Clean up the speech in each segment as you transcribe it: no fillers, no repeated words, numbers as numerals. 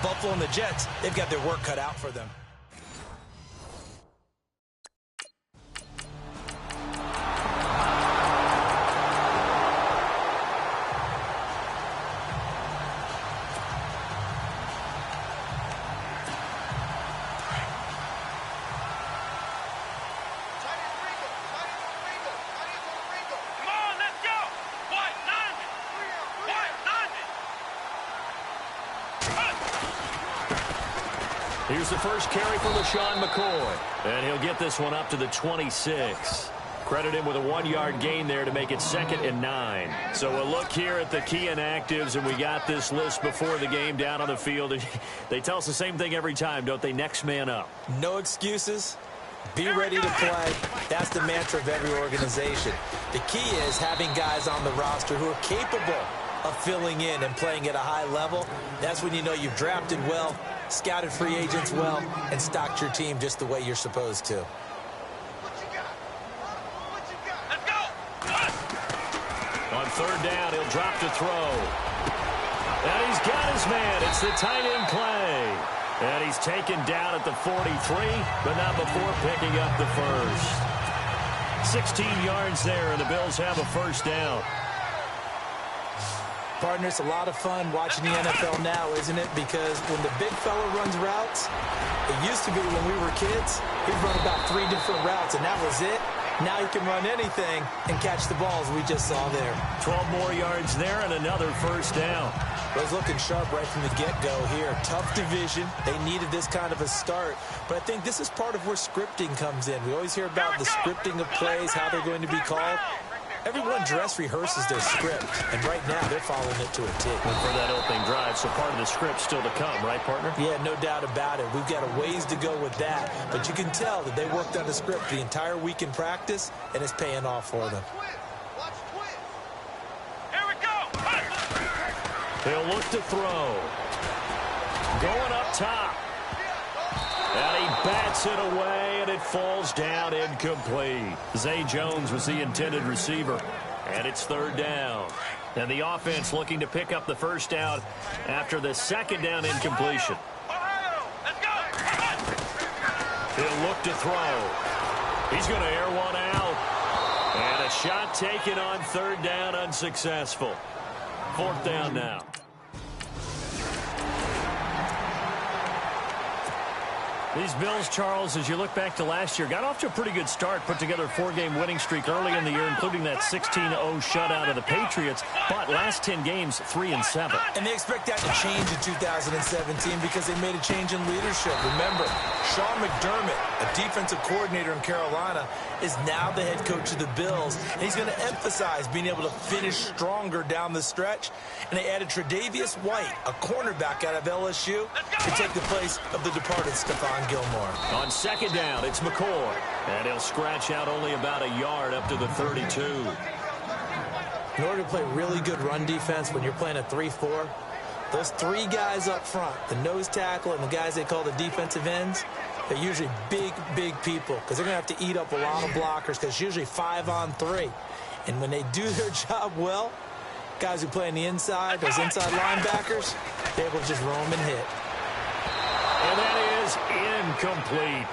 Buffalo and the Jets, they've got their work cut out for them. Here's the first carry for LaShawn McCoy. And he'll get this one up to the 26. Credit him with a 1-yard gain there to make it 2nd and 9. So a look here at the key inactives, and we got this list before the game down on the field. They tell us the same thing every time, don't they? Next man up. No excuses. Be ready to play. That's the mantra of every organization. The key is having guys on the roster who are capable of filling in and playing at a high level. That's when you know you've drafted well, scouted free agents well, and stocked your team just the way you're supposed to. On 3rd down, he'll drop to throw. And he's got his man. It's the tight end play. And he's taken down at the 43, but not before picking up the first. 16 yards there, and the Bills have a first down. Partner, it's a lot of fun watching the NFL now, isn't it? Because when the big fella runs routes, it used to be when we were kids, he'd run about 3 different routes, and that was it. Now he can run anything and catch the balls we just saw there. 12 more yards there and another first down. Well, he's looking sharp right from the get-go here. Tough division. They needed this kind of a start. But I think this is part of where scripting comes in. We always hear about the scripting of plays, how they're going to be called. Everyone dress rehearses their script, and right now they're following it to a T. And for that opening drive, so part of the script still to come, right, partner? Yeah, no doubt about it. We've got a ways to go with that, but you can tell that they worked on the script the entire week in practice, and it's paying off for them. Here we go. He'll look to throw. Going up top. And he bats it away, and it falls down incomplete. Zay Jones was the intended receiver, and it's 3rd down. And the offense looking to pick up the first down after the 2nd down incompletion. He'll look to throw. He's going to air one out. And a shot taken on 3rd down, unsuccessful. 4th down now. These Bills, Charles, as you look back to last year, got off to a pretty good start, put together a 4-game winning streak early in the year, including that 16-0 shutout of the Patriots, but last 10 games, 3-7. And they expect that to change in 2017 because they made a change in leadership. Remember, Sean McDermott, a defensive coordinator in Carolina, is now the head coach of the Bills, and he's going to emphasize being able to finish stronger down the stretch. And they added Tre'Davious White, a cornerback out of LSU, to take the place of the departed Stephon Gilmore. On 2nd down, it's McCoy. And he'll scratch out only about a yard up to the 32. In order to play really good run defense when you're playing a 3-4, those 3 guys up front, the nose tackle and the guys they call the defensive ends, they're usually big, big people because they're going to have to eat up a lot of blockers because it's usually 5-on-3. And when they do their job well, guys who play on the inside, those inside linebackers, they're able to just roam and hit. And that is incomplete.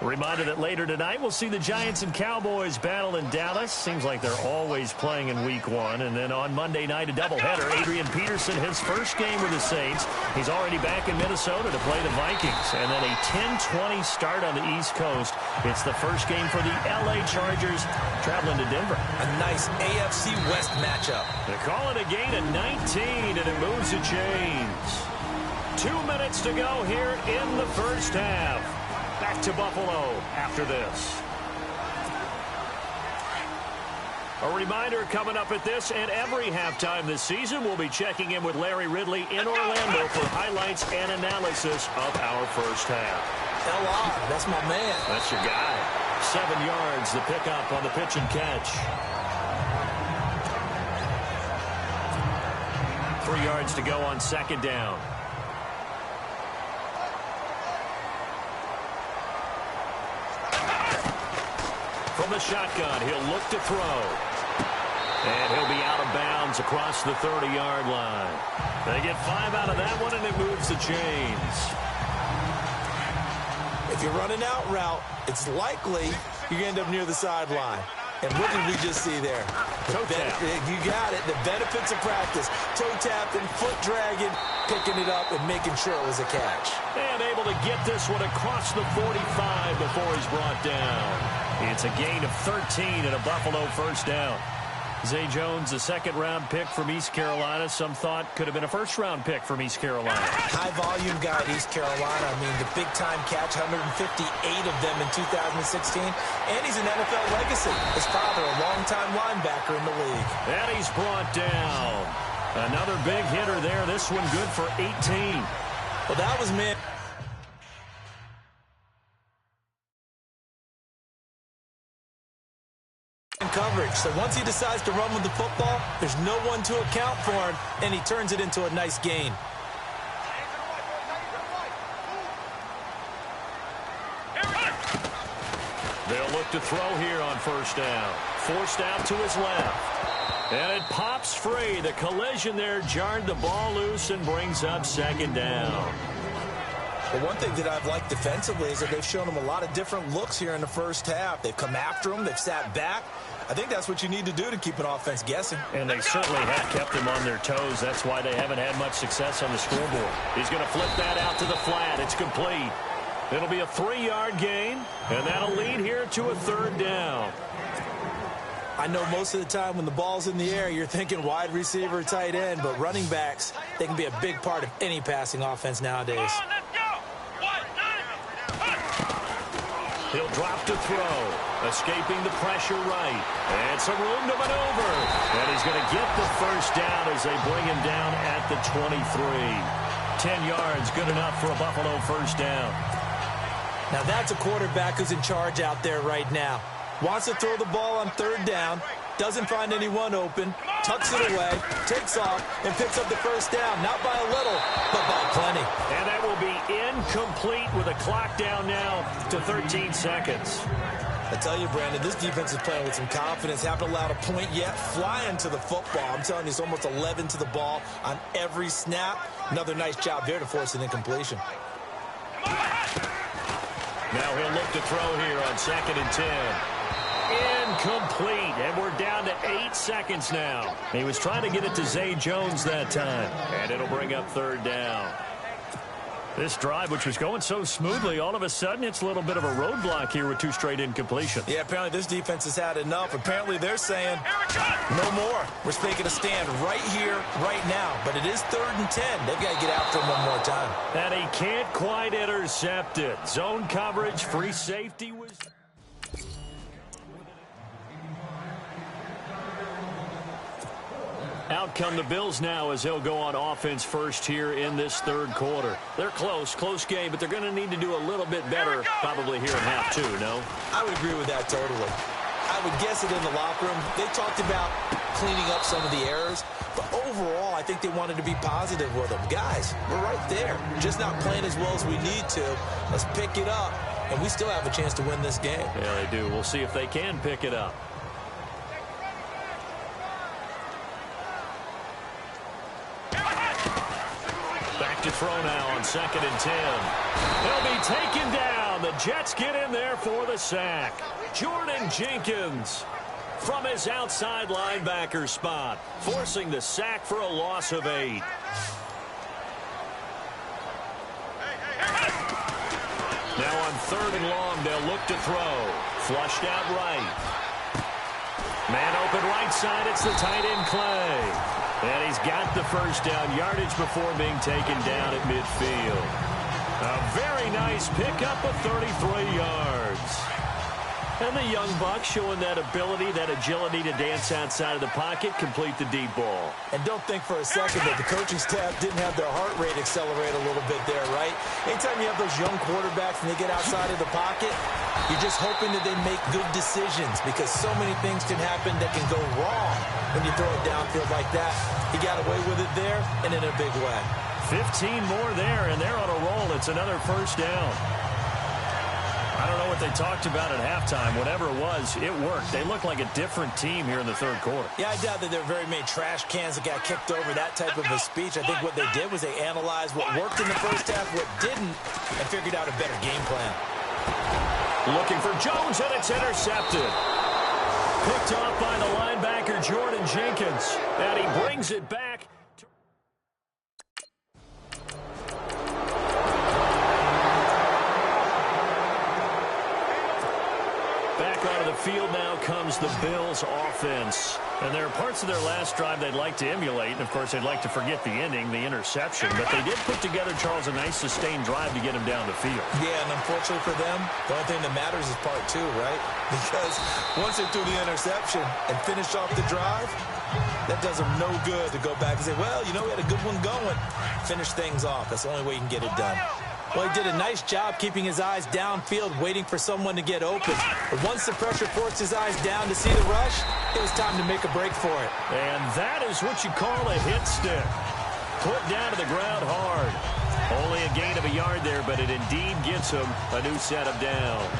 Reminder that later tonight we'll see the Giants and Cowboys battle in Dallas. Seems like they're always playing in week 1. And then on Monday night, a doubleheader. Adrian Peterson, his first game with the Saints. He's already back in Minnesota to play the Vikings. And then a 10-20 start on the East Coast. It's the first game for the LA Chargers traveling to Denver. A nice AFC West matchup. They call it a gain of 19, and it moves the chains. 2 minutes to go here in the first half. Back to Buffalo after this. A reminder coming up at this and every halftime this season, we'll be checking in with Larry Ridley in Orlando for highlights and analysis of our first half. LR, that's my man. That's your guy. 7 yards, the pickup on the pitch and catch. 3 yards to go on 2nd down. From the shotgun, he'll look to throw. And he'll be out of bounds across the 30-yard line. They get 5 out of that one, and it moves the chains. If you're running out route, it's likely you're going to end up near the sideline. And what did we just see there? Toe tap. You got it. The benefits of practice. Toe tapping, foot dragging, picking it up, and making sure it was a catch. And able to get this one across the 45 before he's brought down. It's a gain of 13 and a Buffalo first down. Zay Jones, a second-round pick from East Carolina. Some thought could have been a first-round pick from East Carolina. High-volume guy at East Carolina. I mean, the big-time catch, 158 of them in 2016. And he's an NFL legacy. His father, a long-time linebacker in the league. And he's brought down. Another big hitter there. This one good for 18. Well, that was man. Coverage. So once he decides to run with the football, there's no one to account for him, and he turns it into a nice gain. They'll look to throw here on first down. Forced out to his left. And it pops free. The collision there jarred the ball loose and brings up second down. Well, one thing that I've liked defensively is that they've shown him a lot of different looks here in the first half. They've come after him. They've sat back. I think that's what you need to do to keep an offense guessing. And they certainly have kept them on their toes. That's why they haven't had much success on the scoreboard. He's going to flip that out to the flat. It's complete. It'll be a 3-yard gain, and that'll lead here to a third down. I know most of the time when the ball's in the air, you're thinking wide receiver, tight end, but running backs, they can be a big part of any passing offense nowadays. He'll drop to throw, escaping the pressure right. And some room to maneuver. And he's going to get the first down as they bring him down at the 23. 10 yards, good enough for a Buffalo first down. Now that's a quarterback who's in charge out there right now. Wants to throw the ball on third down, doesn't find anyone open, tucks it away, takes off, and picks up the first down. Not by a little, but by plenty. And that will be incomplete with a clock down now to 13 seconds. I tell you, Brandon, this defense is playing with some confidence. Haven't allowed a point yet. Flying to the football. I'm telling you, it's almost 11 to the ball on every snap. Another nice job there to force an incompletion. Now he'll look to throw here on 2nd and 10. Incomplete, and we're down to 8 seconds now. He was trying to get it to Zay Jones that time, and it'll bring up third down. This drive, which was going so smoothly, all of a sudden it's a little bit of a roadblock here with 2 straight incompletions. Yeah, apparently this defense has had enough. Apparently they're saying no more. We're making a stand right here, right now. But it is 3rd and 10. They've got to get after him one more time. And he can't quite intercept it. Zone coverage, free safety was... Out come the Bills now as they'll go on offense first here in this third quarter. They're close game, but they're going to need to do a little bit better probably here in half 2, no? I would agree with that totally. I would guess it in the locker room. They talked about cleaning up some of the errors, but overall I think they wanted to be positive with them. Guys, we're right there. Just not playing as well as we need to. Let's pick it up, and we still have a chance to win this game. Yeah, they do. We'll see if they can pick it up. To throw now on 2nd and 10. He'll be taken down. The Jets get in there for the sack. Jordan Jenkins from his outside linebacker spot, forcing the sack for a loss of 8. Now on 3rd and long, they'll look to throw. Flushed out right. Man open right side. It's the tight end Clay. And he's got the first down yardage before being taken down at midfield. A very nice pickup of 33 yards. And the young buck showing that ability, that agility to dance outside of the pocket, complete the deep ball. And don't think for a second that the coaching staff didn't have their heart rate accelerate a little bit there, right? Anytime you have those young quarterbacks and they get outside of the pocket, you're just hoping that they make good decisions because so many things can happen that can go wrong when you throw it downfield like that. He got away with it there and in a big way. 15 more there, and they're on a roll. It's another first down. I don't know what they talked about at halftime. Whatever it was, it worked. They looked like a different team here in the third quarter. Yeah, I doubt that there were very many trash cans that got kicked over, that type of a speech. I think what they did was they analyzed what worked in the first half, what didn't, and figured out a better game plan. Looking for Jones, and it's intercepted. Picked off by the linebacker, Jordan Jenkins. And he brings it back. Back onto the field now comes the Bills offense. And there are parts of their last drive they'd like to emulate. And, of course, they'd like to forget the ending, the interception. But they did put together, Charles, a nice sustained drive to get him down the field. Yeah, and unfortunately for them, the only thing that matters is part two, right? Because once they threw the interception and finished off the drive, that does them no good to go back and say, well, you know, we had a good one going. Finish things off. That's the only way you can get it done. Well, he did a nice job keeping his eyes downfield, waiting for someone to get open. But once the pressure forced his eyes down to see the rush, it was time to make a break for it. And that is what you call a hit stick. Put down to the ground hard. Only a gain of a yard there, but it indeed gets him a new set of downs.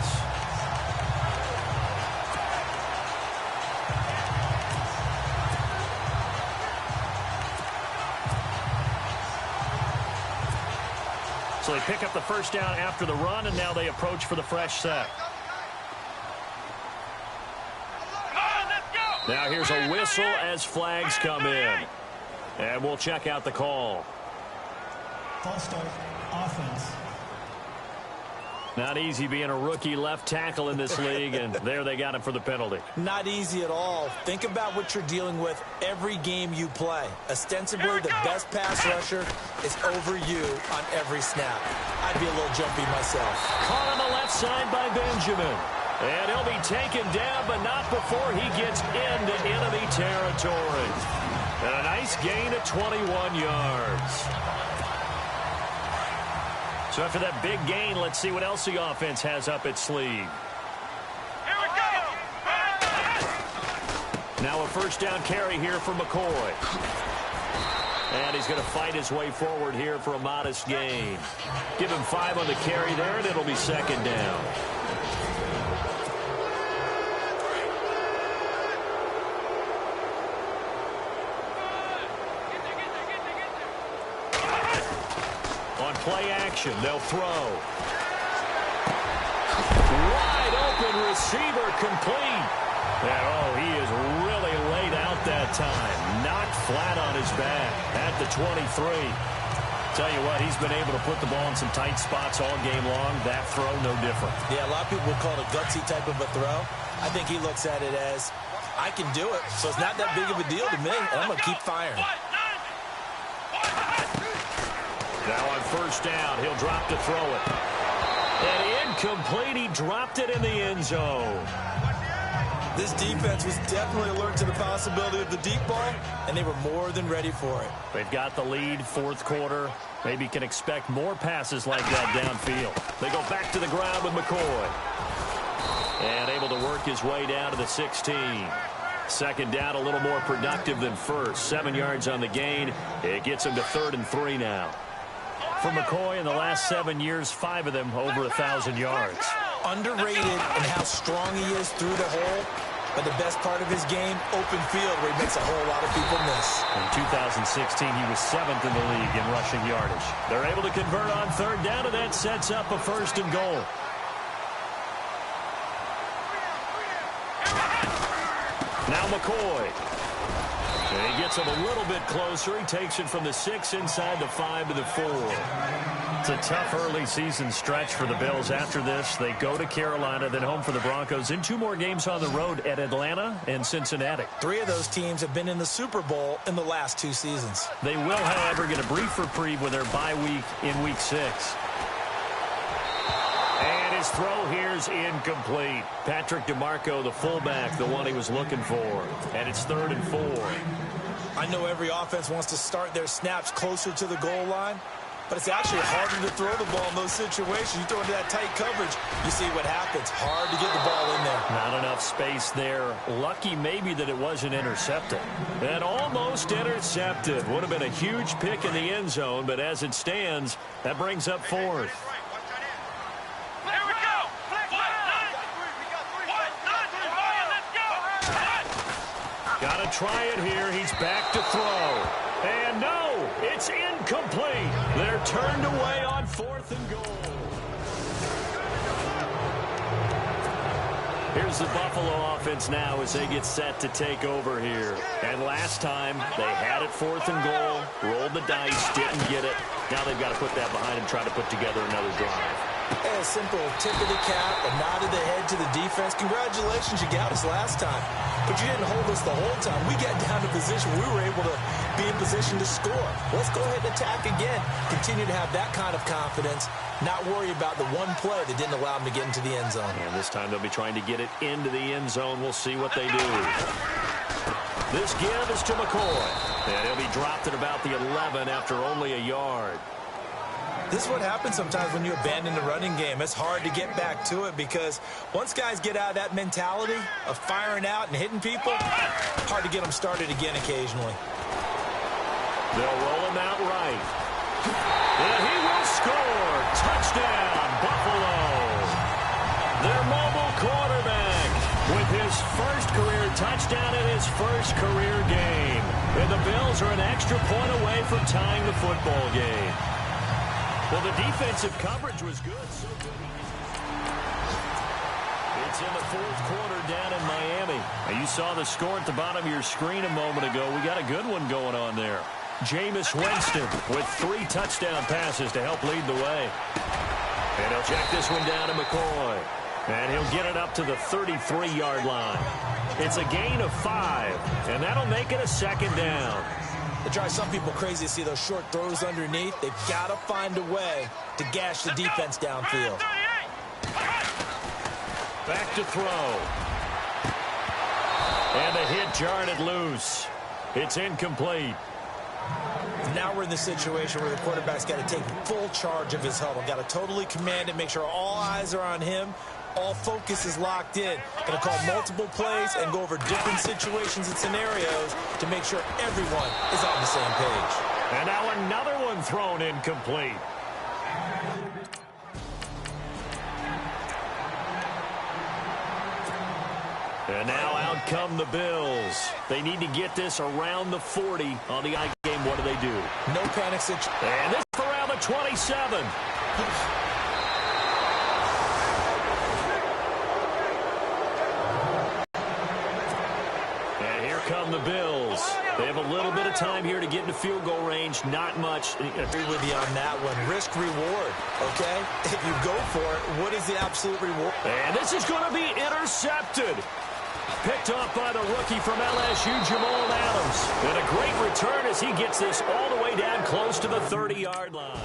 So they pick up the first down after the run, and now they approach for the fresh set. Now here's a whistle as flags come in. And we'll check out the call. False start, offense. Not easy being a rookie left tackle in this league, and there they got him for the penalty. Not easy at all. Think about what you're dealing with every game you play. Ostensibly, the best pass rusher is over you on every snap. I'd be a little jumpy myself. Caught on the left side by Benjamin. And he'll be taken down, but not before he gets into enemy territory. And a nice gain of 21 yards. So after that big gain, let's see what else the offense has up its sleeve. Here we go! Now a first down carry here for McCoy. And he's going to fight his way forward here for a modest gain. Give him 5 on the carry there, and it'll be second down. Play action. They'll throw. Wide open receiver complete. And, oh, he is really laid out that time. Knocked flat on his back at the 23. Tell you what, he's been able to put the ball in some tight spots all game long. That throw, no different. Yeah, a lot of people would call it a gutsy type of a throw. I think he looks at it as, I can do it, so it's not that big of a deal to me, and I'm going to keep firing. Now on first down, he'll drop to throw it. And incomplete, he dropped it in the end zone. This defense was definitely alert to the possibility of the deep ball, and they were more than ready for it. They've got the lead, fourth quarter. Maybe can expect more passes like that downfield. They go back to the ground with McCoy. And able to work his way down to the 16. Second down, a little more productive than first. 7 yards on the gain. It gets him to 3rd and 3 now. For McCoy, in the last 7 years, 5 of them over 1,000 yards. Underrated in how strong he is through the hole, but the best part of his game, open field, where he makes a whole lot of people miss. In 2016, he was 7th in the league in rushing yardage. They're able to convert on third down, and that sets up a 1st and goal. Now McCoy. And he gets him a little bit closer. He takes it from the 6 inside the 5 to the 4. It's a tough early season stretch for the Bills. After this, they go to Carolina, then home for the Broncos. In 2 more games on the road at Atlanta and Cincinnati. 3 of those teams have been in the Super Bowl in the last 2 seasons. They will, however, get a brief reprieve with their bye week in Week 6. And his throw here's incomplete. Patrick DeMarco, the fullback, the one he was looking for. And it's 3rd and 4. I know every offense wants to start their snaps closer to the goal line, but it's actually harder to throw the ball in those situations. You throw into that tight coverage, you see what happens. Hard to get the ball in there. Not enough space there. Lucky maybe that it wasn't intercepted. And almost intercepted. Would have been a huge pick in the end zone, but as it stands, that brings up 4th. Here we go! try it here. He's back to throw. And no, it's incomplete. They're turned away on 4th and goal. Here's the Buffalo offense now as they get set to take over here. And last time, they had it 4th and goal, rolled the dice, didn't get it. Now they've got to put that behind and try to put together another drive. Hey, a simple tip of the cap, a nod of the head to the defense. Congratulations, you got us last time. But you didn't hold us the whole time. We got down to position. We were able to be in position to score. Let's go ahead and attack again. Continue to have that kind of confidence. Not worry about the one play that didn't allow them to get into the end zone. And this time they'll be trying to get it into the end zone. We'll see what they do. This give is to McCoy. And he'll be dropped at about the 11 after only a yard. This is what happens sometimes when you abandon the running game. It's hard to get back to it because once guys get out of that mentality of firing out and hitting people, hard to get them started again occasionally. They'll roll him out right. And he will score. Touchdown, Buffalo. Their mobile quarterback with his first career touchdown in his first career game. And the Bills are an extra point away from tying the football game. Well, the defensive coverage was good. So good. It's in the 4th quarter down in Miami. Now, you saw the score at the bottom of your screen a moment ago. We got a good one going on there. Jameis Winston with 3 touchdown passes to help lead the way. And he'll check this one down to McCoy. And he'll get it up to the 33-yard line. It's a gain of 5, and that'll make it a 2nd down. It drives some people crazy to see those short throws underneath. They've got to find a way to gash the defense downfield. Back to throw. And the hit jarred it loose. It's incomplete. Now we're in the situation where the quarterback's got to take full charge of his huddle. Got to totally command it, make sure all eyes are on him. All focus is locked in. Going to call multiple plays and go over different situations and scenarios to make sure everyone is on the same page. And now another one thrown incomplete. And now out come the Bills. They need to get this around the 40 on the I game. What do they do? No panic situation. And this is around the 27. Come the Bills. They have a little bit of time here to get into field goal range. Not much. I agree with you on that one. Risk reward, okay? If you go for it, what is the absolute reward? And this is going to be intercepted. Picked off by the rookie from LSU, Jamal Adams. And a great return as he gets this all the way down close to the 30-yard line.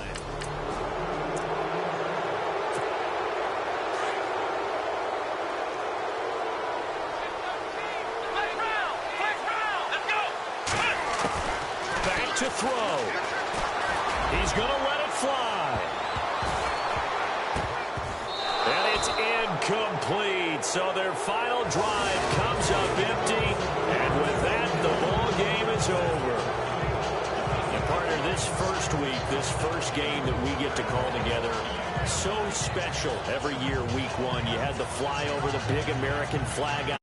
To throw. He's going to let it fly. And it's incomplete. So their final drive comes up empty. And with that, the ball game is over. And partner, this first week, this first game that we get to call together, so special every year, week 1. You had the fly over the big American flag out.